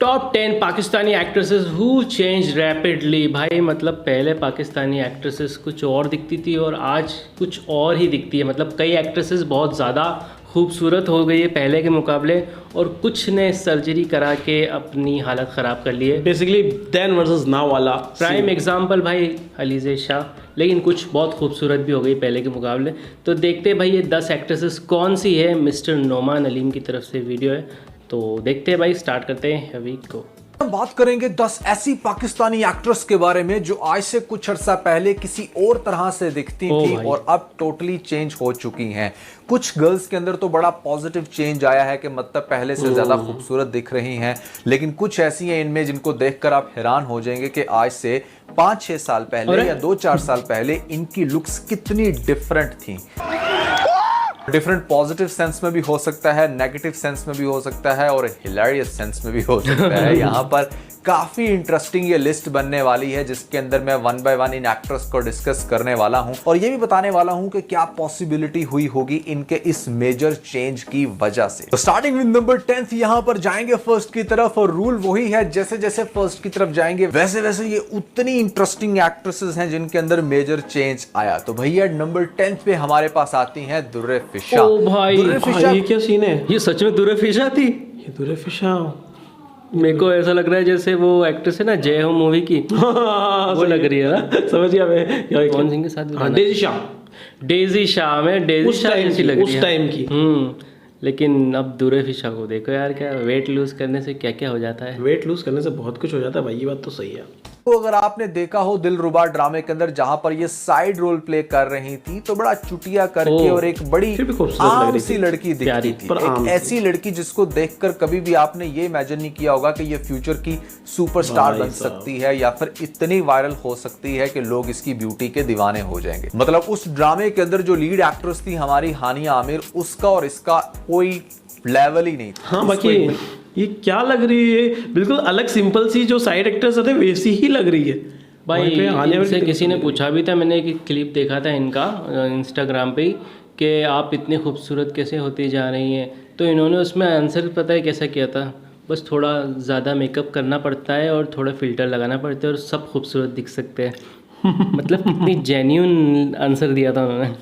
Top 10 Pakistani actresses who change rapidly. भाई मतलब पहले पाकिस्तानी एक्ट्रेसेस कुछ और दिखती थी और आज कुछ और ही दिखती है। मतलब कई एक्ट्रेसेस बहुत ज़्यादा खूबसूरत हो गई है पहले के मुकाबले, और कुछ ने सर्जरी करा के अपनी हालत ख़राब कर ली है। बेसिकली देन वर्सेस नाउ वाला प्राइम एग्जांपल भाई अलीज़ा शाह, लेकिन कुछ बहुत खूबसूरत भी हो गई पहले के मुकाबले। तो देखते हैं भाई ये 10 एक्ट्रेसेस कौन सी है। मिस्टर नोमान अलीम की तरफ से वीडियो है, तो देखते हैं भाई, स्टार्ट करते हैं अभी को। हम बात करेंगे 10 ऐसी पाकिस्तानी एक्ट्रेस के बारे में जो आज से कुछ अर्सा पहले किसी और तरह से दिखती थी और अब टोटली चेंज हो चुकी हैं। कुछ गर्ल्स के अंदर तो बड़ा पॉजिटिव चेंज आया है कि मतलब पहले से ज्यादा खूबसूरत दिख रही हैं, लेकिन कुछ ऐसी हैं इनमें जिनको देखकर आप हैरान हो जाएंगे कि आज से 5-6 साल पहले या 2-4 साल पहले इनकी लुक्स कितनी डिफरेंट थी। डिफरेंट पॉजिटिव सेंस में भी हो सकता है, नेगेटिव सेंस में भी हो सकता है और हिलेरियस सेंस में भी हो सकता है। यहाँ पर काफी इंटरेस्टिंग ये लिस्ट बनने वाली है जिसके अंदर मैं 1 बाय 1 इन एक्ट्रेस को डिस्कस करने वाला हूं और ये भी बताने वाला हूं कि क्या पॉसिबिलिटी हुई होगी इनके इस मेजर चेंज की वजह से। तो स्टार्टिंग विद नंबर 10 यहां पर जाएंगे फर्स्ट की तरफ, और रूल वही है जैसे जैसे फर्स्ट की तरफ जाएंगे वैसे वैसे ये उतनी इंटरेस्टिंग एक्ट्रेसेस हैं जिनके अंदर मेजर चेंज आया। तो भैया नंबर 10 पे हमारे पास आती हैं दुर्रे फिशा। ओ भाई, ये क्या सीन है? ये सच में दुर्रे फिशा थी? ये दुर्रे फिशा मेरे को ऐसा लग रहा है जैसे वो एक्ट्रेस है ना जय हो मूवी की, वो लग रही है ना। समझ गया मैं। कौन सिंह के साथ? हाँ, डेजी शाह। डेजी शाह में डेजी शाह ऐसी लग रही है उस टाइम की। लेकिन अब दुर्रे फिशा को देखो यार, क्या वेट लूज करने से क्या क्या हो जाता है। वेट लूज करने से बहुत कुछ हो जाता है भाई, ये बात तो सही है। तो अगर आपने देखा हो दिलरुबा ड्रामे के अंदर जहां पर ये साइड रोल प्ले कर रही थी तो बड़ा चुटिया करके और एक बड़ी आम सी लड़की दिखती थी। एक ऐसी लड़की जिसको देखकर कभी भी आपने ये इमेजिन नहीं किया होगा कि ये फ्यूचर की सुपरस्टार बन सकती है या फिर इतनी वायरल हो सकती है कि लोग इसकी ब्यूटी के दीवाने हो जाएंगे। मतलब उस ड्रामे के अंदर जो लीड एक्ट्रेस थी हमारी हानिया आमिर, उसका और इसका कोई लेवल ही नहीं था। हाँ, बाकी ये क्या लग रही है, बिल्कुल अलग सिंपल सी जो साइड एक्ट्रेस थे वैसी ही लग रही है भाई। इनसे किसी ने पूछा भी था, मैंने एक क्लिप देखा था इनका इंस्टाग्राम पे कि आप इतनी खूबसूरत कैसे होती जा रही हैं, तो इन्होंने उसमें आंसर पता है कैसा किया था, बस थोड़ा ज़्यादा मेकअप करना पड़ता है और थोड़ा फिल्टर लगाना पड़ता है और सब खूबसूरत दिख सकते हैं। मतलब कितनी जेन्यून आंसर दिया था उन्होंने।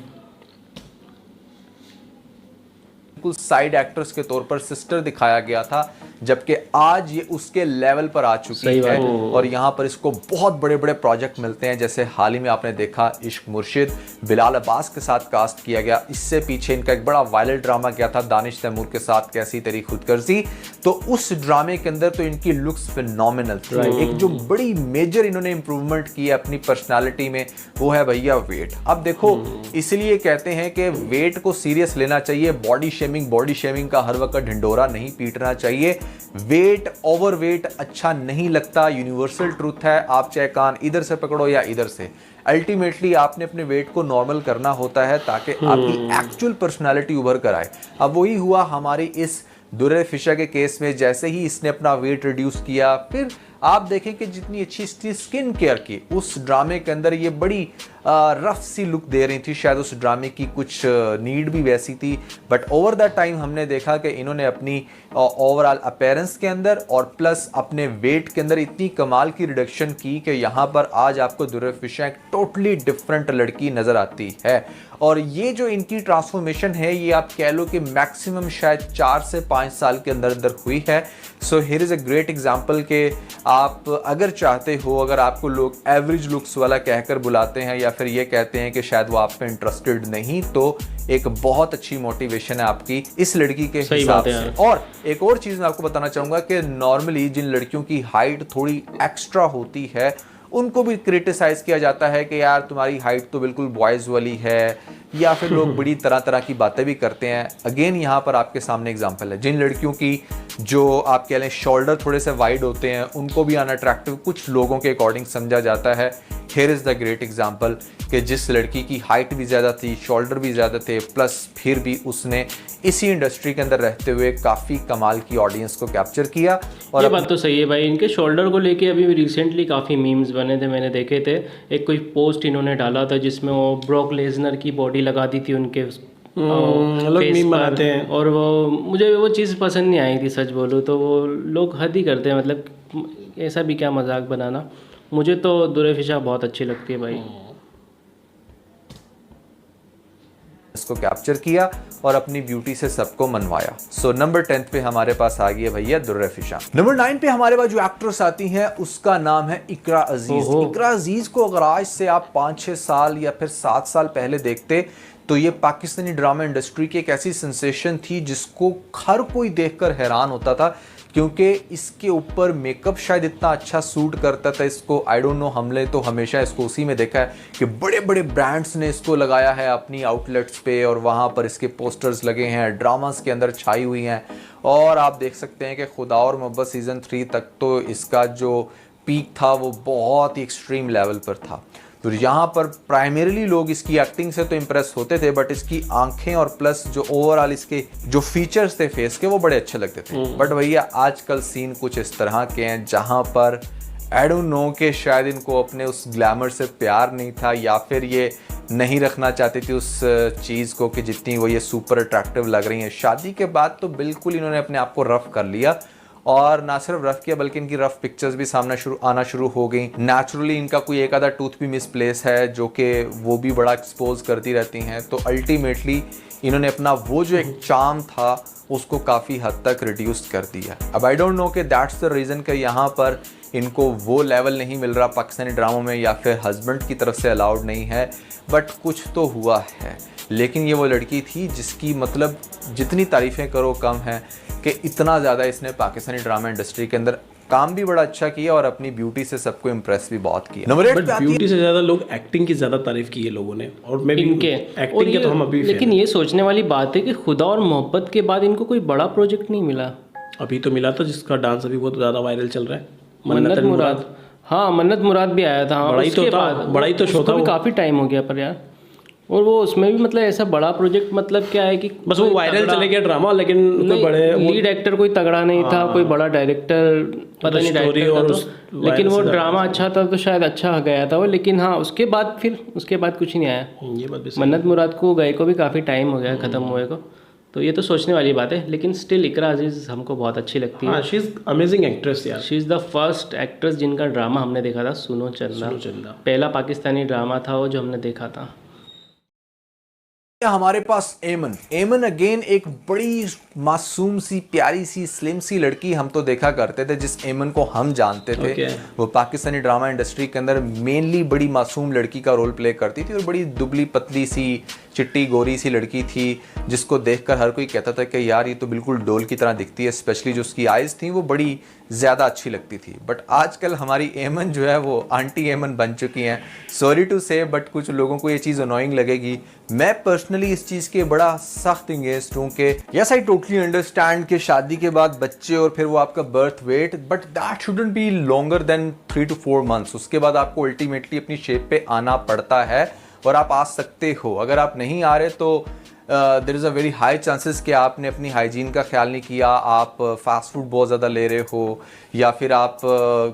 बिल्कुल साइड एक्ट्रेस के तौर पर सिस्टर दिखाया गया था, जबकि आज ये उसके लेवल पर आ चुकी है और यहाँ पर इसको बहुत बड़े बड़े प्रोजेक्ट मिलते हैं। जैसे हाल ही में आपने देखा इश्क मुर्शिद बिलाल अब्बास के साथ कास्ट किया गया। इससे पीछे इनका एक बड़ा वायरल ड्रामा गया था दानिश तैमूर के साथ, कैसी तेरी खुदगर्जी। तो उस ड्रामे के अंदर तो इनकी लुक्स फिनोमिनल थी। एक जो बड़ी मेजर इन्होंने इंप्रूवमेंट की है अपनी पर्सनालिटी में वो है भैया वेट। अब देखो इसलिए कहते हैं कि वेट को सीरियस लेना चाहिए, बॉडी शेमिंग का हर वक्त ढिंडोरा नहीं पीटना चाहिए। वेट ओवरवेट अच्छा नहीं लगता, यूनिवर्सल ट्रूथ है। आप चाहे कान इधर से पकड़ो या इधर से, अल्टीमेटली आपने अपने वेट को नॉर्मल करना होता है ताकि आपकी एक्चुअल पर्सनालिटी उभर कर आए। अब वही हुआ हमारी इस दुर्रे फिशा के केस में। जैसे ही इसने अपना वेट रिड्यूस किया, फिर आप देखें कि जितनी अच्छी इसकी स्किन केयर की उस ड्रामे के अंदर, ये बड़ी रफ सी लुक दे रही थी। शायद उस ड्रामे की कुछ नीड भी वैसी थी, बट ओवर द टाइम हमने देखा कि इन्होंने अपनी ओवरऑल अपीयरेंस के अंदर और प्लस अपने वेट के अंदर इतनी कमाल की रिडक्शन की कि यहाँ पर आज आपको दुर्रे फिशा एक टोटली डिफरेंट लड़की नजर आती है। और ये जो इनकी ट्रांसफॉर्मेशन है ये आप कह लो कि मैक्सिमम शायद 4 से 5 साल के अंदर अंदर हुई है। So here is a great example कि आप अगर चाहते हो, अगर आपको लोग एवरेज लुक्स वाला कहकर बुलाते हैं या फिर ये कहते हैं कि शायद वो आप पे इंटरेस्टेड नहीं, तो एक बहुत अच्छी मोटिवेशन है आपकी इस लड़की के हिसाब से। और एक और चीज मैं आपको बताना चाहूंगा कि नॉर्मली जिन लड़कियों की हाइट थोड़ी एक्स्ट्रा होती है उनको भी क्रिटिसाइज किया जाता है कि यार तुम्हारी हाइट तो बिल्कुल बॉयज वाली है, या फिर लोग बड़ी तरह तरह की बातें भी करते हैं। अगेन यहाँ पर आपके सामने एग्जांपल है, जिन लड़कियों की जो आप कह लें शोल्डर थोड़े से वाइड होते हैं उनको भी अनअट्रैक्टिव कुछ लोगों के अकॉर्डिंग समझा जाता है। Here is the great example कि जिस लड़की की हाइट भी ज़्यादा थी, शोल्डर भी ज़्यादा थे, प्लस फिर भी उसने इसी इंडस्ट्री के अंदर रहते हुए काफ़ी कमाल की ऑडियंस को कैप्चर किया। और ये बात तो सही है भाई, इनके शोल्डर को लेके अभी रिसेंटली काफ़ी मीम्स बने थे, मैंने देखे थे। एक कोई पोस्ट इन्होंने डाला था जिसमें वो ब्रॉक लेसनर की बॉडी लगा दी थी उनके लोग face मीम पर। बनाते हैं। और वो मुझे वो चीज़ पसंद नहीं आई थी, सच बोलूँ तो। वो लोग हद ही करते हैं, मतलब ऐसा भी क्या मजाक बनाना। मुझे तो दुर्गेफिशा बहुत अच्छी लगती है भाई। इसको कैप्चर किया और अपनी ब्यूटी से सबको मनवाया। सो नंबर 10 पे हमारे पास आ गई है भैया दुर्गेफिशा। नंबर 9 पे हमारे पास जो एक्ट्रेस आती हैं उसका नाम है इकरा अजीज। इकरा अजीज को अगर आज से आप 5-6 साल या फिर 7 साल पहले देखते तो ये पाकिस्तानी ड्रामा इंडस्ट्री की एक ऐसी सेंसेशन थी जिसको हर कोई देखकर हैरान होता था, क्योंकि इसके ऊपर मेकअप शायद इतना अच्छा सूट करता था इसको। आई डोंट नो, हमने तो हमेशा इसको उसी में देखा है कि बड़े बड़े ब्रांड्स ने इसको लगाया है अपनी आउटलेट्स पे और वहाँ पर इसके पोस्टर्स लगे हैं, ड्रामास के अंदर छाई हुई हैं। और आप देख सकते हैं कि खुदा और मोहब्बत सीज़न 3 तक तो इसका जो पीक था वो बहुत ही एक्सट्रीम लेवल पर था। तो यहाँ पर प्राइमरीली लोग इसकी एक्टिंग से तो इम्प्रेस होते थे, बट इसकी आंखें और प्लस जो ओवरऑल इसके जो फीचर्स थे फेस के वो बड़े अच्छे लगते थे। बट भैया आजकल सीन कुछ इस तरह के हैं जहाँ पर आई डोंट नो कि शायद इनको अपने उस ग्लैमर से प्यार नहीं था या फिर ये नहीं रखना चाहती थी उस चीज़ को कि जितनी वो ये सुपर अट्रैक्टिव लग रही हैं। शादी के बाद तो बिल्कुल इन्होंने अपने आप को रफ कर लिया, और ना सिर्फ रफ किया बल्कि इनकी रफ पिक्चर्स भी सामने आना शुरू हो गई। नेचुरली इनका कोई एक आधा टूथ भी मिसप्लेस है जो कि वो भी बड़ा एक्सपोज करती रहती हैं। तो अल्टीमेटली इन्होंने अपना वो जो एक चार्म था उसको काफ़ी हद तक रिड्यूस कर दिया। अब आई डोंट नो कि दैट्स द रीज़न कि यहाँ पर इनको वो लेवल नहीं मिल रहा पाकिस्तानी ड्रामों में या फिर हस्बैंड की तरफ से अलाउड नहीं है, बट कुछ तो हुआ है। लेकिन ये वो लड़की थी जिसकी मतलब जितनी तारीफ़ें करो कम है कि इतना ज़्यादा इसने पाकिस्तानी ड्रामा इंडस्ट्री के अंदर काम भी बड़ा अच्छा किया और अपनी ब्यूटी से सबको इम्प्रेस भी बहुत किया। नंबर 8 पे आती है ब्यूटी से ज़्यादा लोग एक्टिंग की ज़्यादा तारीफ की है लोगों ने, और मैं भी इनके एक्टिंग के तो हम अभी लेकिन ये सोचने वाली बात है कि खुदा और मोहब्बत के बाद इनको कोई बड़ा प्रोजेक्ट नहीं मिला। अभी तो मिला था जिसका डांस अभी बहुत ज़्यादा वायरल चल रहा है, मन्नत मुराद। हाँ, मन्नत मुराद भी आया था। हाँ, बड़ा ही तो उसके था, बाद बड़ा ही तो शो उसको था भी वो। काफ़ी टाइम हो गया पर यार। और वो उसमें भी मतलब ऐसा बड़ा प्रोजेक्ट मतलब क्या है कि बस वो वायरल चले गया ड्रामा, लेकिन कोई बड़े लीड एक्टर कोई तगड़ा नहीं था, कोई बड़ा डायरेक्टर पता नहीं स्टोरी डायरेक्टर और था तो, लेकिन वो ड्रामा अच्छा था तो शायद अच्छा गया था वो। लेकिन हाँ, उसके बाद कुछ नहीं आया। ये बात भी मन्नत मुराद को गए को भी काफ़ी टाइम हो गया ख़त्म हुए को, तो ये तो सोचने वाली बात है। लेकिन स्टिल इकरा अजीज हमको बहुत अच्छी लगती है। हाँ, शी इज अमेजिंग एक्ट्रेस यार। She is the first actress जिनका ड्रामा हमने देखा था, सुनो चलना। पहला पाकिस्तानी ड्रामा था वो जो हमने देखा था। हमारे पास एमन अगेन एक बड़ी मासूम सी प्यारी सी स्लिम सी लड़की हम तो देखा करते थे। जिस एमन को हम जानते थे वो पाकिस्तानी ड्रामा इंडस्ट्री के अंदर मेनली बड़ी मासूम लड़की का रोल प्ले करती थी और बड़ी दुबली पतली सी चिट्टी गोरी सी लड़की थी जिसको देखकर हर कोई कहता था कि यार ये तो बिल्कुल डोल की तरह दिखती है। स्पेशली जो उसकी आइज़ थी वो बड़ी ज़्यादा अच्छी लगती थी। बट आजकल हमारी एमन जो है वो आंटी एमन बन चुकी हैं। सॉरी टू से, बट कुछ लोगों को ये चीज़ अनोइंग लगेगी। मैं पर्सनली इस चीज़ के बड़ा सख्त इंगेस्ट हूँ कि यस आई टोटली अंडरस्टैंड कि शादी के बाद बच्चे और फिर वो आपका birth weight, but that shouldn't be longer than 3 to 4 months। उसके बाद आपको अल्टीमेटली अपनी शेप पे आना पड़ता है और आप आ सकते हो। अगर आप नहीं आ रहे तो there is a very high chances कि आपने अपनी हाइजीन का ख्याल नहीं किया, आप फास्ट फूड बहुत ज़्यादा ले रहे हो, या फिर आप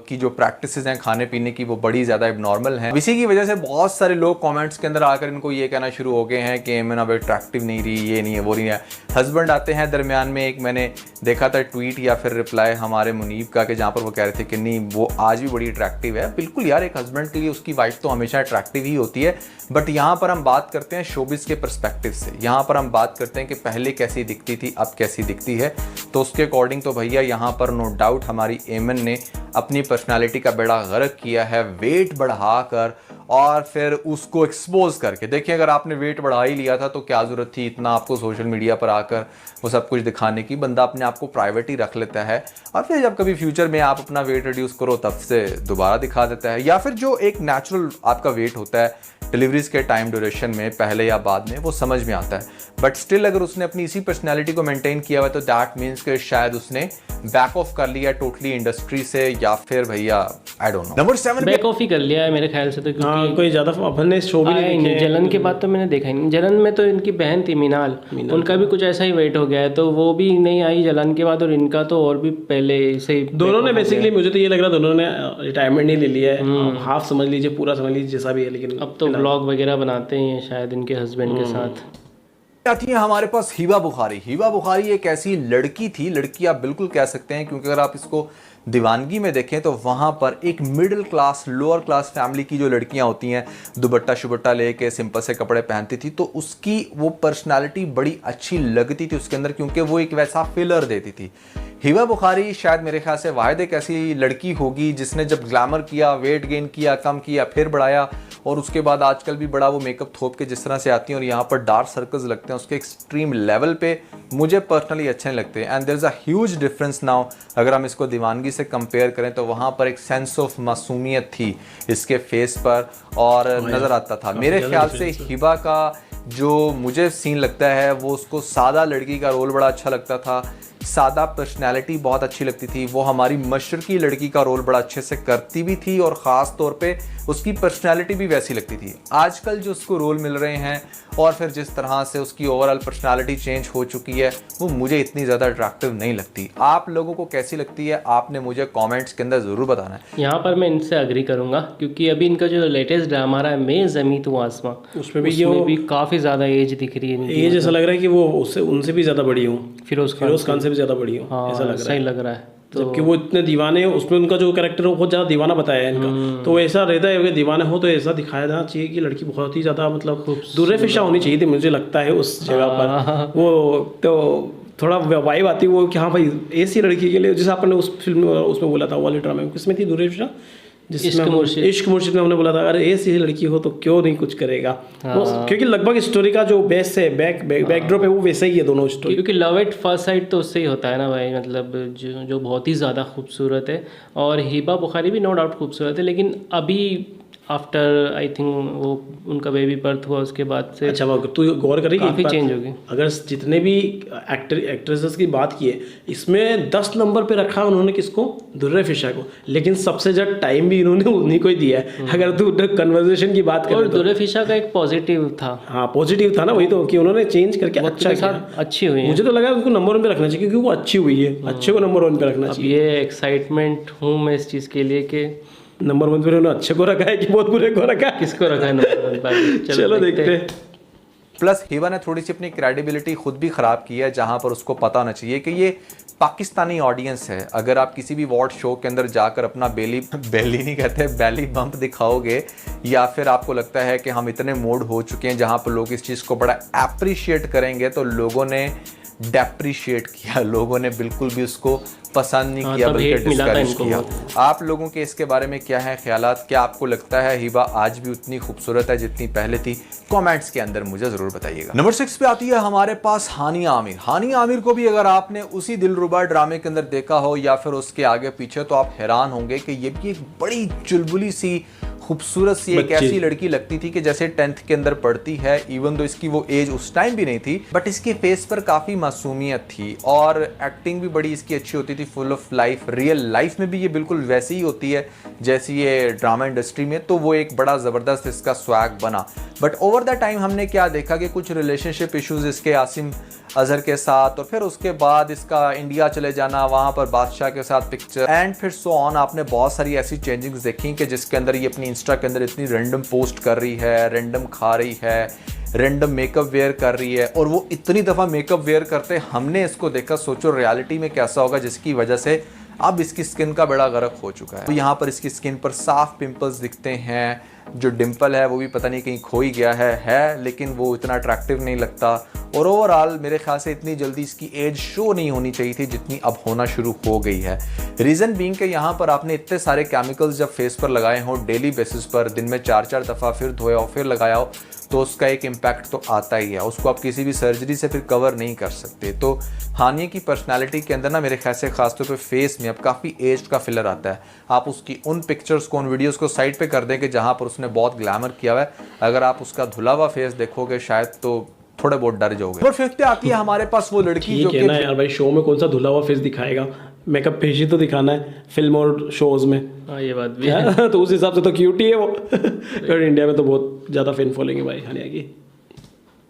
की जो प्रैक्टिसेस हैं खाने पीने की वो बड़ी ज़्यादा एबनॉर्मल हैं। इसी की वजह से बहुत सारे लोग कमेंट्स के अंदर आकर इनको ये कहना शुरू हो गए हैं कि एमन अब अट्रैक्टिव नहीं रही, ये नहीं है, वो नहीं है। हस्बैंड आते हैं दरमियान में, एक मैंने देखा था ट्वीट या फिर रिप्लाई हमारे मुनीब का कि जहाँ पर वो कह रहे थे कि नहीं वो आज भी बड़ी अट्रैक्टिव है। बिल्कुल यार, एक हस्बैंड के लिए उसकी वाइफ तो हमेशा अट्रैक्टिव ही होती है, बट यहाँ पर हम बात करते हैं शोबिस के पर्सपेक्टिव से। यहाँ पर हम बात करते हैं कि पहले कैसी दिखती थी, अब कैसी दिखती है। तो उसके अकॉर्डिंग तो भैया यहाँ पर नो डाउट हमारी एमन ने अपनी पर्सनालिटी का बेड़ा गर्क किया है, वेट बढ़ाकर और फिर उसको एक्सपोज करके। देखिए, अगर आपने वेट बढ़ा ही लिया था तो क्या ज़रूरत थी इतना आपको सोशल मीडिया पर आकर वो सब कुछ दिखाने की। बंदा अपने आप को प्राइवेट ही रख लेता है और फिर जब कभी फ्यूचर में आप अपना वेट रिड्यूस करो तब से दोबारा दिखा देता है, या फिर जो एक नेचुरल आपका वेट होता है डिलीवरीज के टाइम ड्यूरेशन में पहले या बाद में वो समझ में आता है। बट स्टिल अगर उसने अपनी इसी पर्सनैलिटी को मेंटेन किया हुआ तो दैट मीन्स कि शायद उसने बैक ऑफ कर लिया टोटली इंडस्ट्री से, या फिर भैया I don't know. Number 7 back off ही कर लिया है मेरे ख्याल से तो, क्योंकि कोई ज़्यादा अपन ने शो भी नहीं देखे। जलन के बाद तो मैंने देखा ही नहीं। जलन में तो इनकी बहन थी मीनाल, उनका भी कुछ ऐसा ही वेट हो गया है तो वो भी नहीं आई जलन के बाद, और इनका तो और भी पहले से ही दोनों ने बेसिकली, मुझे तो ये लग रहा है दोनों ने रिटायरमेंट नहीं ले लिया है, हाफ समझ लीजिए पूरा समझ लीजिए जैसा भी है, लेकिन अब तो व्लॉग वगैरह बनाते हैं शायद इनके हस्बैंड के साथ। आती है हमारे पास हिबा बुखारी। हिबा बुखारी एक ऐसी लड़की थी, लड़की आप बिल्कुल कह सकते हैं, क्योंकि अगर आप इसको दीवानगी में देखें तो वहाँ पर एक middle class lower class family की जो लड़कियाँ होती हैं, दुपट्टा शुबट्टा लेके सिंपल से कपड़े पहनती थी, तो उसकी वो पर्सनालिटी बड़ी अच्छी लगती थी उसके अंदर, क्योंकि वो एक वैसा फिलर देती थी। हिबा बुखारी शायद मेरे ख्याल से वाहिद एक ऐसी लड़की होगी जिसने जब ग्लैमर किया, वेट गेन किया, कम किया, फिर बढ़ाया, और उसके बाद आजकल भी बड़ा वो मेकअप थोप के जिस तरह से आती हैं और यहाँ पर डार्क सर्कल्स लगते हैं उसके एक्सट्रीम लेवल पे, मुझे पर्सनली अच्छे नहीं लगते। And there is a huge difference now. अगर हम इसको दीवानगी से कंपेयर करें तो वहाँ पर एक सेंस ऑफ मासूमियत थी इसके फेस पर और नज़र आता था। मेरे ख्याल से हिबा का जो मुझे सीन लगता है वो उसको सादा लड़की का रोल बड़ा अच्छा लगता था, सादा पर्सनैलिटी बहुत अच्छी लगती थी, वो हमारी मशरकी लड़की का रोल बड़ा अच्छे से करती भी थी और ख़ास तौर पे उसकी पर्सनैलिटी भी वैसी लगती थी। आजकल जो उसको रोल मिल रहे हैं और फिर जिस तरह से उसकी ओवरऑल पर्सनैलिटी चेंज हो चुकी है वो मुझे इतनी ज़्यादा अट्रैक्टिव नहीं लगती। आप लोगों को कैसी लगती है आपने मुझे कमेंट्स के अंदर ज़रूर बताना है। यहाँ पर मैं इनसे अग्री करूँगा, क्योंकि अभी इनका जो लेटेस्ट ड्रामा रहा है मैं ज़मीं तू आसमां, उसमें भी काफ़ी ज़्यादा एज दिख रही है। एज ऐसा लग रहा है कि वो उससे उनसे भी ज़्यादा बड़ी हूँ, फिरोज खान से भी ज़्यादा बड़ी हूँ, हाँ, ऐसा लग रहा है। सही लग रहा है। तो जबकि वो इतने दीवाने हैं, उसमें उनका जो कैरेक्टर है वो बहुत ज़्यादा दीवाना बताया है इनका, तो ऐसा रहता है कि दीवाने हो तो ऐसा दिखाया जाना चाहिए कि लड़की बहुत ही ज़्यादा मतलब दुर्रेफिशा होनी चाहिए थी, मुझे लगता है उस जगह पर। वो तो थोड़ा वाइब आती है वो कि हाँ भाई ऐसी लड़की के लिए, जैसे आपने उस फिल्म उसमें बोला था वाले ड्रामे में, किसमें थी दुर्रेफिशा, जिसमें इश्क मुर्शिद में हमने बोला था अरे ऐसी लड़की हो तो क्यों नहीं कुछ करेगा। क्योंकि लगभग स्टोरी का जो बेस है बैकड्रॉप है वो वैसा ही है दोनों स्टोरी, क्योंकि लव एट फर्स्ट साइट तो उससे ही होता है ना भाई, मतलब जो बहुत ही ज़्यादा खूबसूरत है। और हिबा बुखारी भी नो डाउट खूबसूरत है, लेकिन अभी आफ्टर आई थिंक वो उनका बेबी बर्थ हुआ उसके बाद से अच्छा तू गौर करेगी काफ़ी चेंज होगी। अगर जितने भी एक्ट्रेसेस की बात की है इसमें 10 नंबर पे रखा उन्होंने किसको, दुर्रेफिशा को, लेकिन सबसे ज़्यादा टाइम भी इन्होंने उन्हीं को ही दिया है। अगर तू कन्वर्सेशन की बात करें तो दुर्रेफिशा का एक पॉजिटिव था, हाँ पॉजिटिव था ना, वही तो कि उन्होंने चेंज करके अच्छा किया, अच्छी हुई है। मुझे तो लगा उनको नंबर 1 पे रखना चाहिए क्योंकि वो अच्छी हुई है, अच्छे को नंबर 1 पे रखना चाहिए। ये एक्साइटमेंट हूँ मैं इस चीज़ के लिए कि नंबर 1 पे उन्होंने अच्छे को रखा है कि बहुत बुरे को रखा है, किसको रखा है नंबर 1 पर। चलो देखते हैं। प्लस हिबा ने थोड़ी सी अपनी क्रेडिबिलिटी खुद भी ख़राब की है, जहाँ पर उसको पता होना चाहिए कि ये पाकिस्तानी ऑडियंस है। अगर आप किसी भी अवार्ड शो के अंदर जाकर अपना बेली नहीं कहते बैली बम्प दिखाओगे, या फिर आपको लगता है कि हम इतने मोड हो चुके हैं जहाँ पर लोग इस चीज़ को बड़ा अप्रिशिएट करेंगे, तो लोगों ने डेप्रिशिएट किया, लोगों ने बिल्कुल भी उसको पसंद नहीं किया बल्कि डिस्करेज किया। आप लोगों के इसके बारे में क्या है ख्यालात? क्या आपको लगता है हिबा आज भी उतनी खूबसूरत है जितनी पहले थी? कमेंट्स के अंदर मुझे जरूर बताइएगा। नंबर 6 पे आती है हमारे पास हानिया आमिर। हानिया आमिर को भी अगर आपने उसी दिलरुबा ड्रामे के अंदर देखा हो या फिर उसके आगे पीछे, तो आप हैरान होंगे कि ये भी एक बड़ी चुलबुली सी खूबसूरत सी एक ऐसी लड़की लगती थी कि जैसे 10th के अंदर पढ़ती है। इवन दो इसकी वो एज उस टाइम भी नहीं थी, बट इसके फेस पर काफ़ी मासूमियत थी और एक्टिंग भी बड़ी इसकी अच्छी होती थी, full of life. Real life में भी ये बिल्कुल वैसी ही होती है जैसी ये ड्रामा इंडस्ट्री में, तो वो एक बड़ा ज़बरदस्त इसका स्वैग बना। बट ओवर द टाइम हमने क्या देखा कि कुछ रिलेशनशिप इश्यूज इसके आसिम अजहर के साथ, और फिर उसके बाद इसका इंडिया चले जाना, वहाँ पर बादशाह के साथ पिक्चर, एंड फिर सो ऑन। आपने बहुत सारी ऐसी चेंजिंग्स देखी कि जिसके अंदर ये अपनी इंस्टा के अंदर इतनी रैंडम पोस्ट कर रही है, रैंडम खा रही है, रैंडम मेकअप वेयर कर रही है, और वो इतनी दफ़ा मेकअप वेयर करते हमने इसको देखा। सोचो रियलिटी में कैसा होगा, जिसकी वजह से अब इसकी स्किन का बड़ा गर्क हो चुका है। तो यहाँ पर इसकी स्किन पर साफ पिंपल्स दिखते हैं, जो डिंपल है वो भी पता नहीं कहीं खो ही गया है, लेकिन वो इतना अट्रैक्टिव नहीं लगता। और ओवरऑल मेरे ख्याल से इतनी जल्दी इसकी एज शो नहीं होनी चाहिए थी जितनी अब होना शुरू हो गई है। रीज़न बीइंग कि यहाँ पर आपने इतने सारे केमिकल्स जब फेस पर लगाए हों डेली बेसिस पर, दिन में 4-4 दफ़ा, फिर धोया हो फिर लगाया हो, तो उसका एक इम्पैक्ट तो आता ही है। उसको आप किसी भी सर्जरी से फिर कवर नहीं कर सकते। तो हानिया की पर्सनालिटी के अंदर ना मेरे ख्याल से खासतौर पे फेस में अब काफ़ी एज का फिलर आता है। आप उसकी उन पिक्चर्स को, उन वीडियोस को साइड पे कर दें कि जहाँ पर उसने बहुत ग्लैमर किया हुआ है, अगर आप उसका धुला हुआ फेस देखोगे शायद तो थोड़े बहुत डर जाओगे। और फिर आती है हमारे पास वो लड़की जो कि यार भाई शो में कौन सा धुला हुआ फेस दिखाएगा, मेकअप फेस ही तो दिखाना है फिल्म और शोज में। हाँ ये बात भी है। तो उस हिसाब से तो क्यूट ही है वो। और इंडिया में तो बहुत ज़्यादा फैन फॉलोइंग है भाई हानिया की।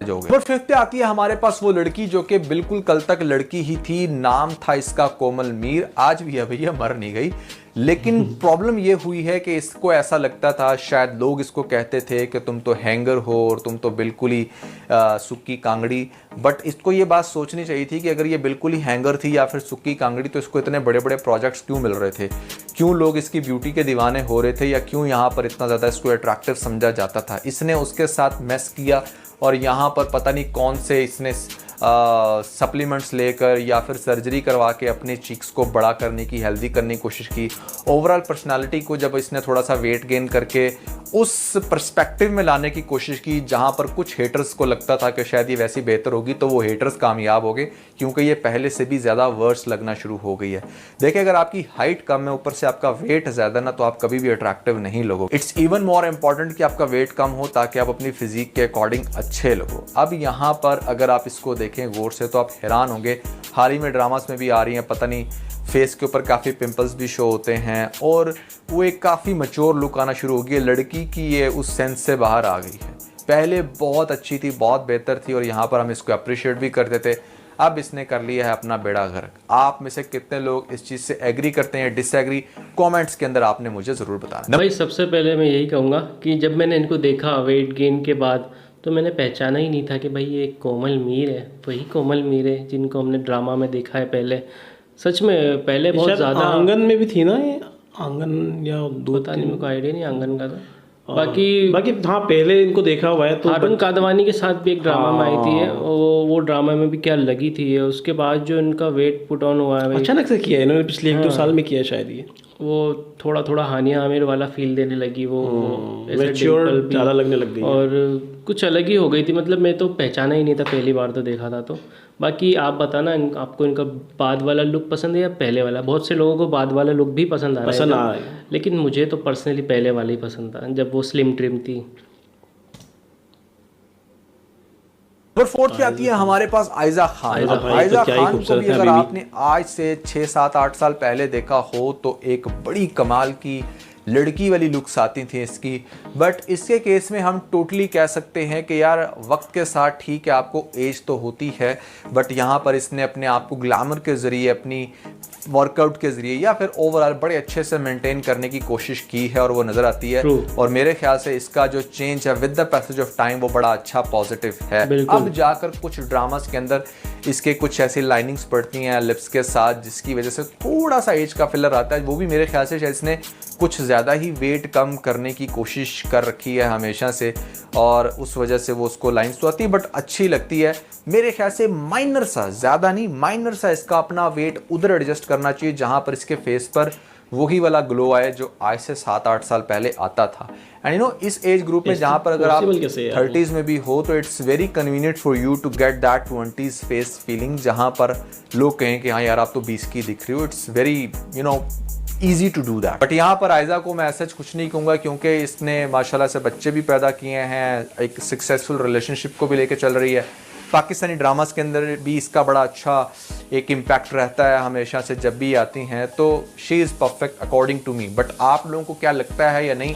और फिर आती है हमारे पास वो लड़की जो कि बिल्कुल कल तक लड़की ही थी, नाम था इसका कोमल मीर, आज भी है भैया, मर नहीं गई। लेकिन प्रॉब्लम ये हुई है कि इसको ऐसा लगता था, शायद लोग इसको कहते थे कि तुम तो हैंगर हो और तुम तो बिल्कुल ही सुक्की कांगड़ी। बट इसको ये बात सोचनी चाहिए थी कि अगर ये बिल्कुल ही हैंगर थी या फिर सुक्की कांगड़ी तो इसको इतने बड़े बड़े प्रोजेक्ट्स क्यों मिल रहे थे, क्यों लोग इसकी ब्यूटी के दीवाने हो रहे थे, या क्यों यहाँ पर इतना ज़्यादा इसको अट्रैक्टिव समझा जाता था। इसने उसके साथ मेस किया और यहाँ पर पता नहीं कौन से इसने सप्लीमेंट्स लेकर या फिर सर्जरी करवा के अपने चीक्स को बड़ा करने की, हेल्दी करने की कोशिश की। ओवरऑल पर्सनालिटी को जब इसने थोड़ा सा वेट गेन करके उस पर्सपेक्टिव में लाने की कोशिश की जहां पर कुछ हेटर्स को लगता था कि शायद ये वैसी बेहतर होगी, तो वो हेटर्स कामयाब हो गए क्योंकि ये पहले से भी ज़्यादा वर्स लगना शुरू हो गई है। देखिए, अगर आपकी हाइट कम है, ऊपर से आपका वेट ज़्यादा ना, तो आप कभी भी अट्रैक्टिव नहीं लगोगे। इट्स इवन मोर इम्पॉर्टेंट कि आपका वेट कम हो ताकि आप अपनी फिजिक के अकॉर्डिंग अच्छे लगो। अब यहाँ पर अगर आप इसको देखें गौर से तो आप हैरान होंगे, हाल ही में ड्रामास में भी आ रही हैं, पता नहीं फेस के ऊपर काफ़ी पिंपल्स भी शो होते हैं और वो एक काफ़ी मैच्योर लुक आना शुरू हो गई है। लड़की की ये उस सेंस से बाहर आ गई है। पहले बहुत अच्छी थी, बहुत बेहतर थी और यहाँ पर हम इसको अप्रिशिएट भी करते थे। अब इसने कर लिया है अपना बेड़ा गर्क। आप में से कितने लोग इस चीज़ से एग्री करते हैं, डिसएग्री? कमेंट्स के अंदर आपने मुझे ज़रूर बताना। भाई सबसे पहले मैं यही कहूँगा कि जब मैंने इनको देखा वेट गेन के बाद, तो मैंने पहचाना ही नहीं था कि भाई ये कोमल मीर है, वही कोमल मीर है जिनको हमने ड्रामा में देखा है पहले। सच में पहले बहुत ज़्यादा आंगन में भी थी ना ये, आंगन या दूध, पता नहीं, मेरे को आइडिया नहीं आंगन का। तो बाकी हाँ पहले इनको देखा हुआ है। तो हारून कादवानी के साथ भी एक ड्रामा में आई थी वो ड्रामा में भी क्या लगी थी। उसके बाद जो इनका वेट पुट ऑन हुआ है भाई, अचानक से किया है इन्होंने, पिछले 1-2 साल में किया शायद ये। वो थोड़ा थोड़ा हानिया आमिर वाला फील देने लगी, वो मैच्योर ज़्यादा लगने लग गई और कुछ अलग ही हो गई थी। मतलब मैं तो पहचाना ही नहीं था पहली बार तो देखा था। तो बाकी आप बताना, आपको इनका बाद वाला लुक पसंद है या पहले वाला? बहुत से लोगों को बाद वाला लुक भी पसंद आ रहा है, लेकिन मुझे तो पर्सनली पहले वाला ही पसंद था जब वो स्लिम ट्रिम थी। नंबर 4 पे आती है हमारे पास आयजा खान। आयजा खान को भी अगर आपने आज से 6, 7, 8 साल पहले देखा हो तो एक बड़ी कमाल की लड़की वाली लुक्स आती थी इसकी। बट इसके केस में हम टोटली कह सकते हैं कि यार वक्त के साथ ठीक है आपको एज तो होती है, बट यहाँ पर इसने अपने आप को ग्लैमर के ज़रिए, अपनी वर्कआउट के ज़रिए या फिर ओवरऑल बड़े अच्छे से मेंटेन करने की कोशिश की है और वो नज़र आती है। और मेरे ख्याल से इसका जो चेंज है with the passage of time वो बड़ा अच्छा पॉजिटिव है। अब जाकर कुछ ड्रामास के अंदर इसके कुछ ऐसी लाइनिंग्स पड़ती हैं लिप्स के साथ जिसकी वजह से थोड़ा सा एज का फिलर आता है। वो भी मेरे ख्याल से शायद इसने कुछ ज़्यादा ही वेट कम करने की कोशिश कर रखी है हमेशा से और उस वजह से वो उसको लाइन्स तो आती है बट अच्छी लगती है। मेरे ख्याल से माइनर सा, ज़्यादा नहीं, माइनर सा इसका अपना वेट उधर एडजस्ट करना चाहिए जहाँ पर इसके फेस पर वही वाला ग्लो आए जो आज से 7-8 साल पहले आता था। एंड यू नो इस एज ग्रुप में जहाँ पर अगर आप 30s में भी हो तो it's very convenient for you to get that 20s face feeling जहाँ पर लोग कहें कि हाँ यार आप तो 20 की दिख रही हो। It's very you know easy to do that. But यहाँ पर आयजा को मैं ऐसा कुछ नहीं कहूँगा क्योंकि इसने माशाल्लाह से बच्चे भी पैदा किए हैं, एक सक्सेसफुल रिलेशनशिप को भी लेकर चल रही है। पाकिस्तानी ड्रामास के अंदर भी इसका बड़ा अच्छा एक इम्पैक्ट रहता है हमेशा से जब भी आती हैं, तो she is perfect according to me. But आप लोगों को क्या लगता है या नहीं?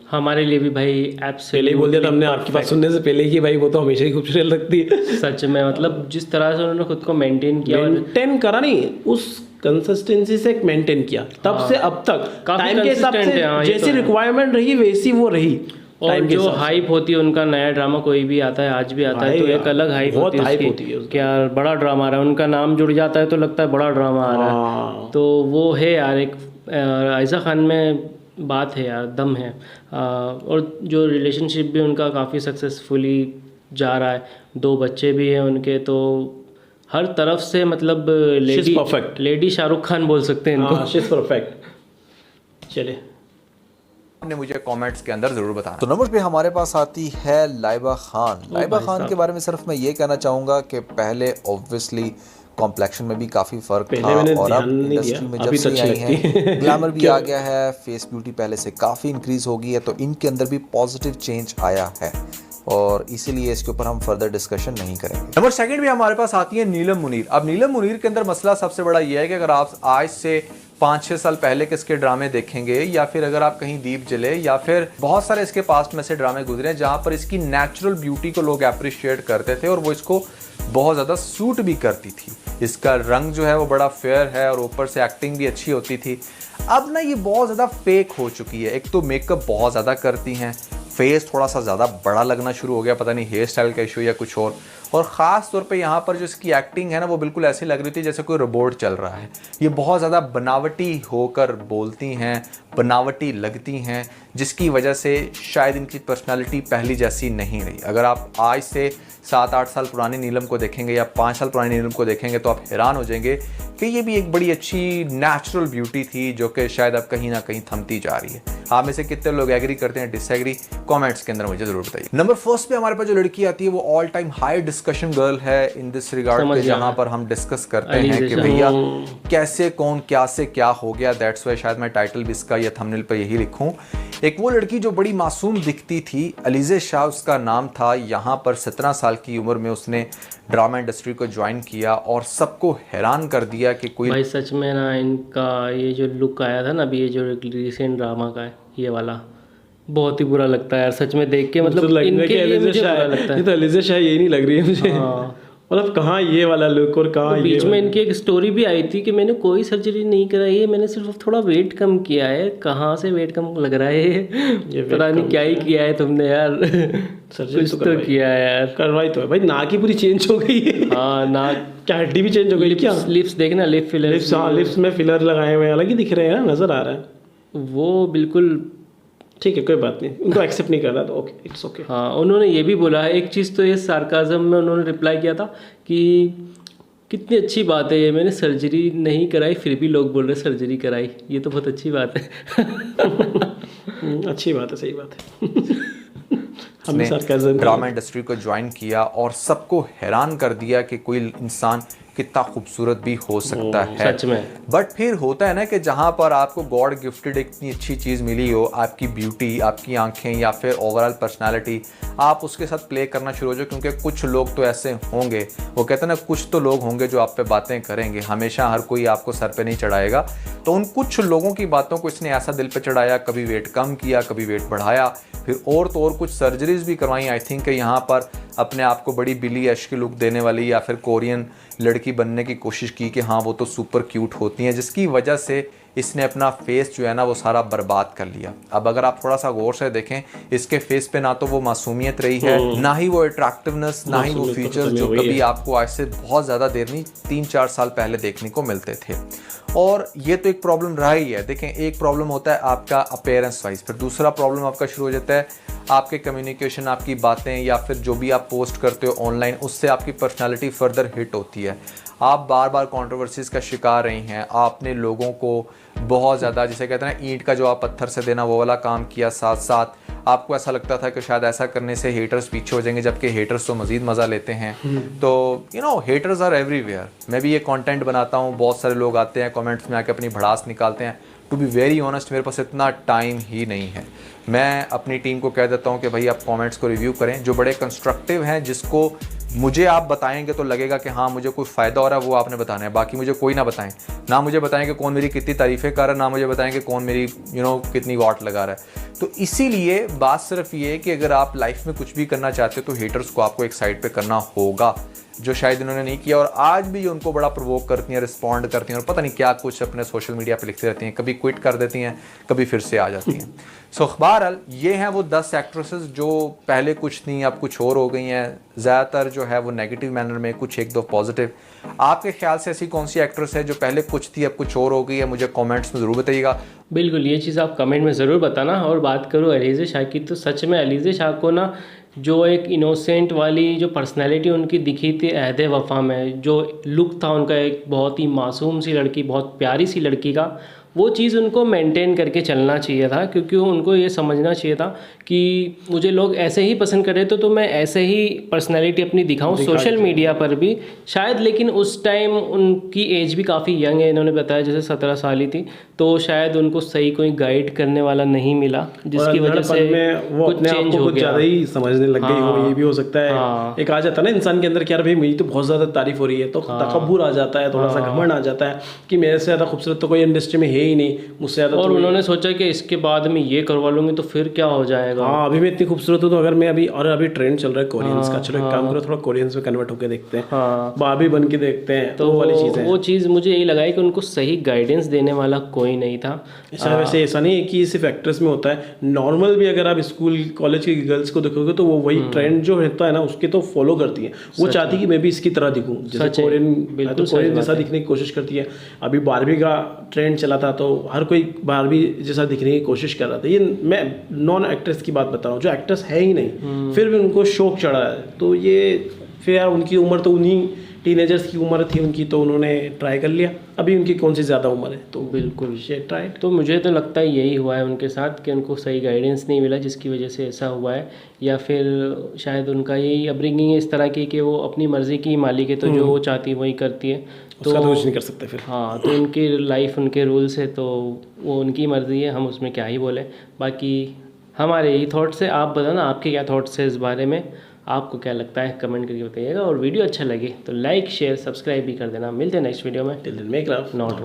हमारे लिए भी भाई एप्स पहले ही बोल दिया था हमने आपकी बात सुनने से पहले कि भाई वो तो हमेशा ही खूबसूरत लगती है। सच में मतलब जिस तरह से उन्होंने खुद को मेंटेन करा नहीं, उस कंसिस्टेंसी से मेंटेन किया, तब से अब तक टाइम के हिसाब से जैसी रिक्वायरमेंट रही वैसी वो रही। और जो हाइप होती है उनका, नया ड्रामा कोई भी आता है, आज भी आता है तो एक अलग हाइप होती है क्या बड़ा ड्रामा आ रहा है, उनका नाम जुड़ जाता है तो लगता है बड़ा ड्रामा आ रहा है। तो वो है यार एक आयजा खान में बात है यार, दम है। और जो रिलेशनशिप भी उनका काफ़ी सक्सेसफुली जा रहा है, 2 बच्चे भी हैं उनके, तो हर तरफ से मतलब लेडी शाहरुख खान बोल सकते हैं इनको। She is perfect. चलिए आपने मुझे कमेंट्स के अंदर जरूर बताना। तो नंबर पे हमारे पास आती है लाइबा खान। लाइबा खान के बारे में सिर्फ मैं ये कहना चाहूँगा कि पहले ऑब्वियसली कॉम्प्लेक्शन में भी काफ़ी फर्क था और अब इंडस्ट्री में जब से आई हैं ग्लैमर भी आ गया है, फेस ब्यूटी पहले से काफ़ी इंक्रीज हो गई है, तो इनके अंदर भी पॉजिटिव चेंज आया है और इसीलिए इसके ऊपर हम फर्दर डिस्कशन नहीं करेंगे। नंबर 2 भी हमारे पास आती है नीलम मुनीर। अब नीलम मुनीर के अंदर मसला सबसे बड़ा ये है कि अगर आप आज से 5-6 साल पहले के इसके ड्रामे देखेंगे या फिर अगर आप कहीं दीप जले या फिर बहुत सारे इसके पास्ट में से ड्रामे गुजरे हैं जहां पर इसकी नेचुरल ब्यूटी को लोग अप्रिशिएट करते थे और वो इसको बहुत ज़्यादा सूट भी करती थी। इसका रंग जो है वो बड़ा फेयर है और ऊपर से एक्टिंग भी अच्छी होती थी। अब ना ये बहुत ज़्यादा फेक हो चुकी है। एक तो मेकअप बहुत ज़्यादा करती हैं, फेस थोड़ा सा ज़्यादा बड़ा लगना शुरू हो गया, पता नहीं हेयर स्टाइल का इशू या कुछ और ख़ास तौर पे यहाँ पर जो इसकी एक्टिंग है ना वो बिल्कुल ऐसी लग रही थी जैसे कोई रोबोट चल रहा है। ये बहुत ज़्यादा बनावटी होकर बोलती हैं, बनावटी लगती हैं, जिसकी वजह से शायद इनकी पर्सनालिटी पहली जैसी नहीं रही। अगर आप आज से 7-8 साल पुरानी नीलम को देखेंगे या 5 साल पुरानी नीलम को देखेंगे तो आप हैरान हो जाएंगे कि ये भी एक बड़ी अच्छी नेचुरल ब्यूटी थी जो कि शायद अब कहीं ना कहीं थमती जा रही है। आप में से कितने लोग एग्री करते हैं, डिसएग्री, कमेंट्स के अंदर मुझे जरूर बताइए। नंबर फर्स्ट पे हमारे पास जो लड़की आती है वो all time high discussion girl है इन दिस रिगार्ड पे, जहां पर हम डिस्कस करते हैं कि भैया कैसे कौन क्या से क्या हो गया। दैट्स वाई शायद मैं टाइटल भी इसका या थंबनेल पर यही लिखूं। एक वो लड़की जो बड़ी मासूम दिखती थी, अलीज़े शाह उसका नाम था। यहाँ पर 17 साल की उम्र में उसने ड्रामा इंडस्ट्री को ज्वाइन किया और सबको हैरान कर दिया कि कोई भाई सच में ना इनका ये जो लुक आया था ना अभी, ये जो रिसेंट ड्रामा का है ये वाला, बहुत ही बुरा लगता है यार सच में देख के। मतलब इनके लिए मुझे बुरा लगता है। ये तो अलीज़े शाह यही नहीं लग रही है मुझे। मतलब कहाँ ये वाला लुक और कहाँ तो बीच में इनकी एक स्टोरी भी आई थी कि मैंने कोई सर्जरी नहीं कराई है, मैंने सिर्फ थोड़ा वेट कम किया है। कहाँ से वेट कम लग रहा है ये पता नहीं क्या ही किया है तुमने यार। सर्जरी तो किया है यार, करवाई तो है भाई। नाक ही पूरी चेंज हो गई है। हाँ नाक क्या हड्डी भी चेंज हो गई क्या? लिप्स देखना, लिप फिलर, लिप्स में फिलर लगाए हुए अलग ही दिख रहे हैं, नजर आ रहा है वो बिल्कुल। ठीक है कोई बात नहीं, उनको एक्सेप्ट नहीं करना तो ओके, इट्स ओके। हाँ उन्होंने ये भी बोला है एक चीज़, तो ये सार्काज़म में उन्होंने रिप्लाई किया था कि कितनी अच्छी बात है ये, मैंने सर्जरी नहीं कराई फिर भी लोग बोल रहे सर्जरी कराई, ये तो बहुत अच्छी बात है। अच्छी बात है, सही बात है। हमने ड्रामा इंडस्ट्री को ज्वाइन किया और सबको हैरान कर दिया कि कोई इंसान कितना खूबसूरत भी हो सकता है सच में। बट फिर होता है ना कि जहाँ पर आपको गॉड गिफ्टेड इतनी अच्छी चीज़ मिली हो, आपकी ब्यूटी, आपकी आंखें या फिर ओवरऑल पर्सनालिटी, आप उसके साथ प्ले करना शुरू हो जाओ। क्योंकि कुछ लोग तो ऐसे होंगे, वो कहते हैं ना कुछ तो लोग होंगे जो आप पे बातें करेंगे, हमेशा हर कोई आपको सर पे नहीं चढ़ाएगा। तो उन कुछ लोगों की बातों को इसने ऐसा दिल पे चढ़ाया, कभी वेट कम किया, कभी वेट बढ़ाया, फिर और तो और कुछ सर्जरीज भी करवाई। आई थिंक यहाँ पर अपने आप को बड़ी बिली ऐश की लुक देने वाली या फिर कोरियन लड़की बनने की कोशिश की कि हाँ वो तो सुपर क्यूट होती हैं, जिसकी वजह से इसने अपना फेस जो है ना वो सारा बर्बाद कर लिया। अब अगर आप थोड़ा सा गौर से देखें इसके फेस पे ना तो वो मासूमियत रही है, ना ही वो अट्रैक्टिवनेस, ना ही वो फीचर जो कभी आपको आज से बहुत ज़्यादा देर नहीं 3-4 साल पहले देखने को मिलते थे। और ये तो एक प्रॉब्लम रहा ही है। देखें एक प्रॉब्लम होता है आपका अपीयरेंस वाइज, फिर दूसरा प्रॉब्लम आपका शुरू हो जाता है आपके कम्युनिकेशन, आपकी बातें या फिर जो भी आप पोस्ट करते हो ऑनलाइन, उससे आपकी पर्सनालिटी फर्दर हिट होती है। आप बार बार कंट्रोवर्सीज का शिकार रही हैं, आपने लोगों को बहुत ज़्यादा, जिसे कहते हैं ना ईंट का जो आप पत्थर से देना वो वाला काम किया। साथ साथ आपको ऐसा लगता था कि शायद ऐसा करने से हेटर्स पीछे हो जाएंगे, जबकि हेटर्स तो मज़ीद मज़ा लेते हैं। तो you know haters are everywhere. मैं भी ये कंटेंट बनाता हूँ, बहुत सारे लोग आते हैं कमेंट्स में आके अपनी भड़ास निकालते हैं। टू बी वेरी ऑनेस्ट मेरे पास इतना टाइम ही नहीं है। मैं अपनी टीम को कह देता हूँ कि भाई आप कमेंट्स को रिव्यू करें, जो बड़े कंस्ट्रक्टिव हैं, जिसको मुझे आप बताएंगे तो लगेगा कि हाँ मुझे कोई फ़ायदा हो रहा है, वो आपने बताना है। बाकी मुझे कोई ना बताएं, ना मुझे बताएं कि कौन मेरी कितनी तारीफ़ें कर रहा है, ना मुझे बताएं कि कौन मेरी कितनी वाट लगा रहा है। तो इसीलिए बात सिर्फ ये है कि अगर आप लाइफ में कुछ भी करना चाहते हो तो हेटर्स को आपको एक साइड पे करना होगा, जो शायद इन्होंने नहीं किया। और आज भी उनको बड़ा प्रोवोक करती हैं, रिस्पॉन्ड करती हैं और पता नहीं क्या कुछ अपने सोशल मीडिया पे लिखती रहती हैं, कभी क्विट कर देती हैं, कभी फिर से आ जाती हैं। सो बहरहाल ये हैं वो 10 एक्ट्रेसेस जो पहले कुछ थी अब कुछ और हो गई हैं। ज़्यादातर जो है वो नेगेटिव मैनर में, कुछ 1-2 पॉजिटिव। आपके ख्याल से ऐसी कौन सी एक्ट्रेस है जो पहले कुछ थी अब कुछ और हो गई है? मुझे कमेंट्स में ज़रूर बताइएगा। बिल्कुल ये चीज़ आप कमेंट में ज़रूर बताना। और बात करूँ अलीज़े शाह की, तो सच में अलीज़े शाह को ना जो एक इनोसेंट वाली जो पर्सनैलिटी उनकी दिखी थी अहद वफ़ा में, जो लुक था उनका एक बहुत ही मासूम सी लड़की, बहुत प्यारी सी लड़की का, वो चीज़ उनको मेंटेन करके चलना चाहिए था। क्योंकि उनको ये समझना चाहिए था कि मुझे लोग ऐसे ही पसंद कर रहे थे तो मैं ऐसे ही पर्सनैलिटी अपनी दिखाऊं सोशल मीडिया पर भी शायद। लेकिन उस टाइम उनकी एज भी काफ़ी यंग है, इन्होंने बताया जैसे 17 साल ही थी, तो शायद उनको सही कोई गाइड करने वाला नहीं मिला, जिसकी वजह से वो कुछ चेंज हो गया, ज़्यादा ही समझने लग गई हो। ये भी हो सकता है। एक आ जाता है ना इंसान के अंदर कि यार भाई मेरी तो बहुत ज़्यादा तारीफ हो रही है, तो तकब्बुर आ जाता है, थोड़ा सा घमंड आ जाता है कि मेरे से ज़्यादा खूबसूरत तो कोई इंडस्ट्री में ही नहीं, मुझसे ज़्यादा और उन्होंने सोचा कि इसके बाद में ये करवा लूंगी तो फिर क्या हो जाएगा। हाँ, अभी मैं इतनी खूबसूरत हूँ तो अगर मैं अभी ट्रेंड चल रहा है कोरियंस का, चलो एक काम करो थोड़ा कोरियंस में कन्वर्ट होकर देखते हैं, हाँ, बार्बी बन के देखते हैं, तो वो वाली चीज़ है। वो चीज़ मुझे यही लगा कि उनको सही गाइडेंस देने वाला कोई नहीं था। वैसे ऐसा नहीं है कि सिर्फ एक्ट्रेस में होता है, नॉर्मल भी अगर आप स्कूल कॉलेज की गर्ल्स को देखोगे तो वो वही ट्रेंड जो रहता है ना उसके तो फॉलो करती है। वो चाहती है कि मैं भी इसकी तरह दिखूं, जैसे कोरियन जैसा दिखने की कोशिश करती है। अभी बार्बी का ट्रेंड चला था तो हर कोई बार्बी जैसा दिखने की कोशिश कर रहा था। ये मैं नॉन एक्ट्रेस की बात बता रहा हूँ, जो एक्ट्रेस है ही नहीं फिर भी उनको शौक चढ़ा है। तो ये फिर यार उनकी उम्र तो उन्हीं टीनेजर्स की उम्र थी उनकी, तो उन्होंने ट्राई कर लिया। अभी उनकी कौन सी ज़्यादा उम्र है, तो बिल्कुल ट्राई। तो मुझे तो लगता है यही हुआ है उनके साथ कि उनको सही गाइडेंस नहीं मिला जिसकी वजह से ऐसा हुआ है, या फिर शायद उनका यही अपब्रिंगिंग इस तरह की कि वो अपनी मर्ज़ी की मालिक है, तो जो वो चाहती है वही करती है, उसका तो कुछ नहीं कर सकते फिर। हाँ, तो उनकी लाइफ उनके रूल्स है तो वो उनकी मर्ज़ी है, हम उसमें क्या ही बोलें। बाकी हमारे यही थॉट्स है, आप बताना आपके क्या थॉट्स है इस बारे में, आपको क्या लगता है कमेंट करके बताइएगा। और वीडियो अच्छा लगे तो लाइक शेयर सब्सक्राइब भी कर देना। मिलते हैं नेक्स्ट वीडियो में। Till then make love not